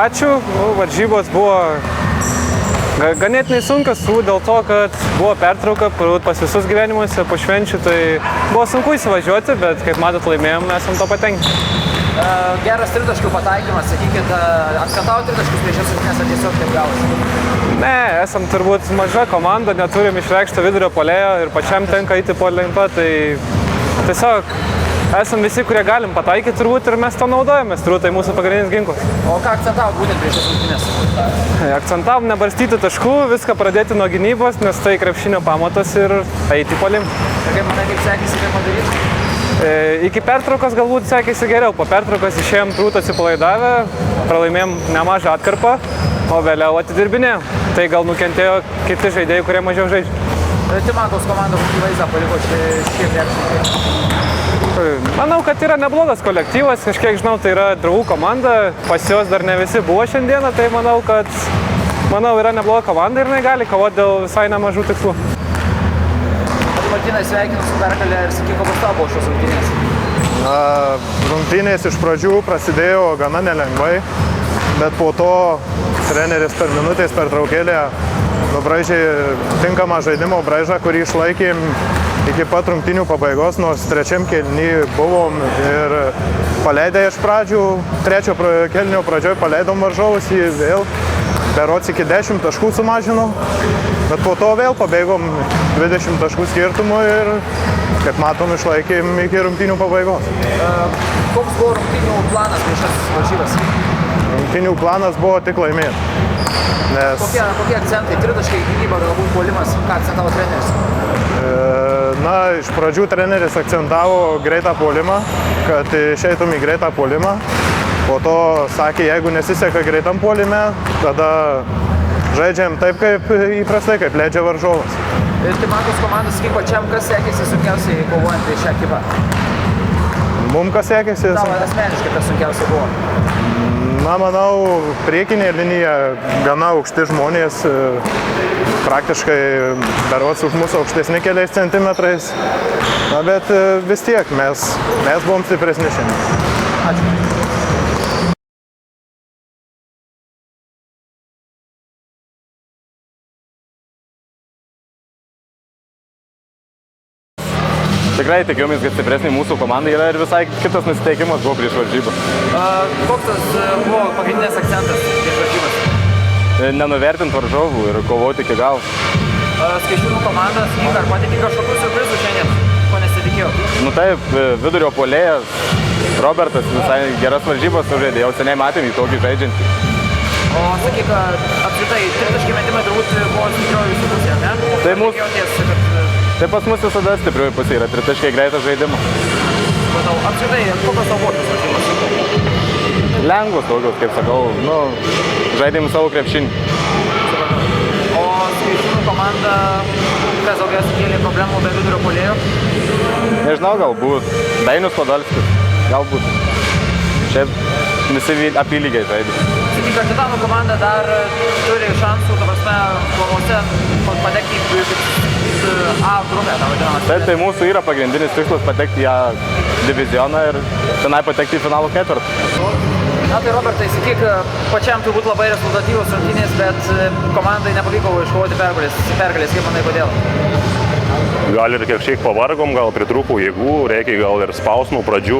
ačiū. Varžybos buvo ganėtinai sunkios, dėl to, kad buvo pertrauka pas visus gyvenimuose po švenčių, tai buvo sunku įsivažiuoti, bet kaip matot laimėjom, esam to patenkinti. Geras tritaškių pataikymas, sakykit, akcentavo tritaškius prieš šias rungtynes, ar tiesiog taip gavosi? Ne, esam turbūt maža komanda, neturim išreikšto vidurio puolėjo ir pačiam tenka eiti po lengva, tai tiesiog esam visi, kurie galim pataikyti turbūt ir mes to naudojamės, turbūt tai mūsų pagrindinis ginklas. O ką akcentavo būtent prieš šias rungtynes? Akcentavom nebarstyti taškų, viską pradėti nuo gynybos, nes tai krepšinio pamatas ir eiti puolim. Ir kaip manai, kaip sekėsi tai padaryti? Iki pertraukos galbūt sekėsi geriau, po pertraukos išėjom trūt atsipalaidavę, pralaimėjom nemažą atkarpą, o vėliau atidirbinėjom. Tai gal nukentėjo kiti žaidėjai, kurie mažiau žaidžia. Timankos komanda kokį vaizdą paliko šie krepšininkai? Manau, kad yra neblogas kolektyvas, kažkiek žinau, tai yra draugų komanda, pas juos dar ne visi buvo šiandieną, tai manau, yra nebloga komanda ir jinai gali kovoti dėl visai nemažų tikslų. Martynai, sveikinu su pergalė ir sakyk, kokios tau buvo šios rungtynės? Rungtynės iš pradžių prasidėjo gana nelengvai, bet po to treneris per minutės pertraukėlę nubraižė tinkamą žaidimo braižą, kurį išlaikėm iki pat rungtynių pabaigos, nors trečiam kėliny buvom ir paleidę iš pradžių, trečio kėlinio pradžioj paleidom varžovus, jį vėl berods iki 10 taškų sumažino, bet po to vėl pabėgom 20 taškų skirtumų ir, kaip matom, išlaikėm iki rungtynių pabaigos. Koks buvo rungtynių planas prieš šias varžybas? Rungtynių planas buvo tik laimėti. Kokie akcentai? Tritaškai, gynyba, galbūt puolimas? Ką akcentavo treneris? Iš pradžių treneris akcentavo greitą puolimą, kad išeitum į greitą puolimą. Po to sakė, jeigu nesiseka greitam puolime, tada žaidžiam taip, kaip įprastai, kaip leidžia varžovas. Ir Timankos komandos, sakyk, pačiam, kas sekėsi sunkiausiai kovojant prieš šią ekipą? Mums kas sekėsi? Tavo asmeniškai kas sunkiausiai buvo? Manau, priekinė linija gana aukšti žmonės, praktiškai berods už mūsų aukštesni keliais centimetrais, bet vis tiek mes buvom stipresni šiandien. Ačiū. Tikrai tikėjomės, kad stipresnė mūsų komanda yra ir visai kitas nusiteikimas buvo prieš varžybą. Koks tas buvo pagrindinės akcentas prieš varžybas? Nenuvertinti varžovų ir kovoti iki galo. Skaičiūnų komanda, sakyk, ar patikė kažkokių siurprizų šiandien, ko nesitikėjau? Taip, vidurio puolėjas Robertas visai geras varžybas sužaidė, jau seniai matėm į tokį žaidžiantį. O sakyk, apskritai, tritaškiai metimai turbūt buvo stiprioji jūsų pusė, ne? Tai mūsų... Tai pas mus visada stiprioji pusė yra tritaškiai greitas žaidimas. Manau, apskritai, kokios tavo buvo šios varžybos? Lengvos tokios, kaip sakau, žaidėm savo krepšinį. O skaičiūnų komanda, kas daugiausiai kėlė problemų be vidurio puolėjo? Nežinau, galbūt. Dainius Podolskis, galbūt. Šiaip visi apylygiai žaidė. Sakyk, ar Titano komanda dar turi šansų, ta prasme, planuose patekti į A grupę, tą vadinamą? Taip, tai mūsų yra pagrindinis tikslas patekti į A divizioną ir tenai patekti į finalo ketvirtą. Na tai Robertai, sakyk, pačiam turbūt labai rezultatyvus rungtynės, bet komandai nepavyko iškovoti pergalės, kaip manai, kodėl? Gal ir kiek pavargom, gal pritrūko jėgų, reikia gal ir spaust nuo pradžių.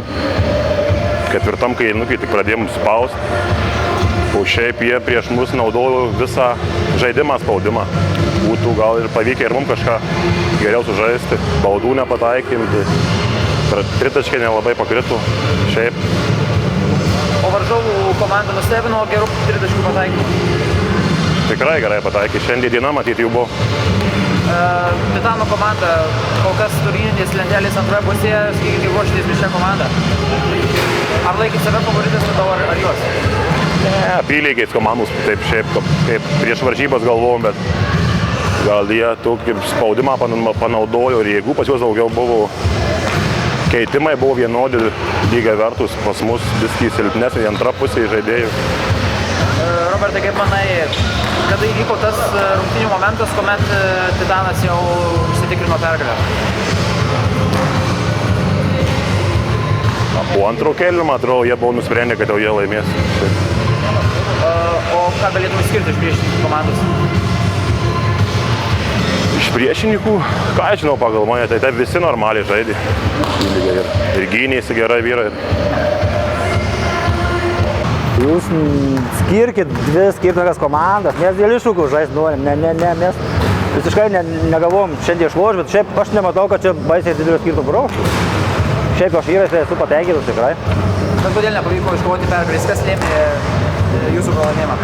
Ketvirtam kėlinukai tik pradėjom spaust. O šiaip jie prieš mus naudojo visą žaidimą spaudimą. Būtų gal ir pavykę ir mums kažką geriau sužaisti, baudų nepataikėm, tai tritaškiai nelabai pakrito, šiaip. O varžovų komanda nustebino gerų tritaškių pataikymų? Tikrai gerai pataikė, šiandien diena matyti jų buvo. Titano komanda kol kas turnyrinės lentelės antroje pusėje, sakykite, ruošitės prieš šią komandą. Ar laikyti save favoritais tada ar juos? Ne, apylygiais komandos, taip šiaip kaip prieš varžybas galvojom, bet gal jie tokį spaudimą panaudojo ir jėgų pas juos daugiau buvo. Keitimai buvo vienodi lygiai vertus, pas mus viskį silpnesnė antra pusė žaidėjų. Robertai, kaip manai, kada įvyko tas rungtynių momentas, kuomet Titanas jau užsitikrino pergalę? Po antro kėlinio, man atrodo, jie buvo nusprendę, kad jau jie laimės. O ką galėtum išskirti iš priešininkų komandos? Iš priešininkų, ką aš žinau pagal mane, tai taip visi normaliai žaidė. Ir gynėsi gerai vyrai. Jūs skirkit dvi skirtingas komandas, mes dėl iššūkių žaisti norim, mes visiškai negalvom šiandien išloš, bet šiaip aš nematau, kad čia baisiai didelio skirtų braukštų. Šiaip aš vyrais esu patenkintas tikrai. Bet kodėl nepavyko iškovoti pergalės, kas lėmė jūsų pralaimėjimą?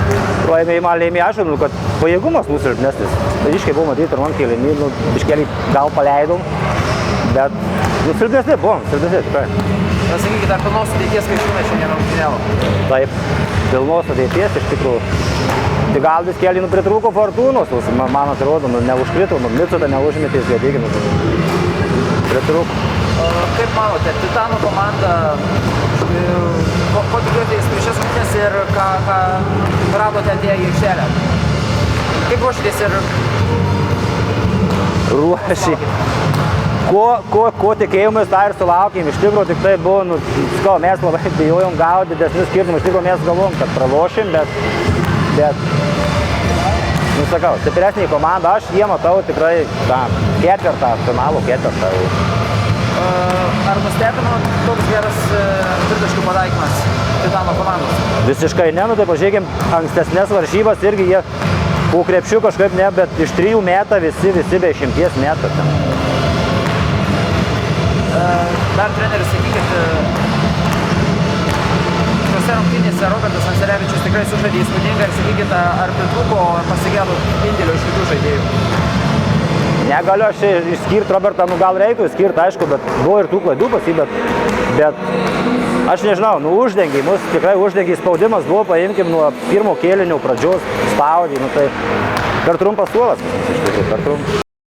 Pralaimėjimą lėmė aš, kad pajėgumas mūsų silpnesnis. Ryškiai buvo matyti pirmam kėlinį, biškelį gal paleidom, bet silpnesni buvom, tikrai. Sakykite, ar pilnos sudėties skaičiūnai šiandien rungtynėvo? Taip, pilnos sudėties iš tikrųjų. Tai gal biškelį pritrūko Fortūnos, man atrodo, neužkrito, Micutą neužmetė, įsėdėkime. Pritrūko. Kaip manote, Titanų komanda, ko tikėtės prieš šias rungtynes ir ką radote atėję į aikštelę? Kaip ruošitės ir... Ko tikėjomės, tą ir sulaukėm. Iš tikrųjų, tik tai buvo, mes labai bijojom gauti didesnius skirtumus. Iš tikrųjų, mes galvom, kad pralošim, bet sakau, stipresnė komanda, aš jie matau tikrai ketvirtą, finalo ketvirtą. Ar nustebino toks geras tritaškių pataikymas Titano komandos? Visiškai ne, tai pažiūrėkim, ankstesnės varžybas irgi jie po krepšių kažkaip ne, bet iš 3 metą visi be 100 metų. Dar treneris, sakykit, šiuose rungtynėse Robertas Ancerevičius tikrai sužaidė įspūdingą ir sakykit, ar pritrūko pasigėdo indėlio iš kitų žaidėjų? Negaliu aš išskirti Robertą, gal reiktų išskirti, aišku, bet buvo ir tų klaidų pas jį, bet aš nežinau, uždengiai, mus tikrai uždengiai spaudimas buvo, paimkim nuo pirmo kėlinio pradžios spaudį, tai per trumpas suolas, iš tikrųjų, per trumpas.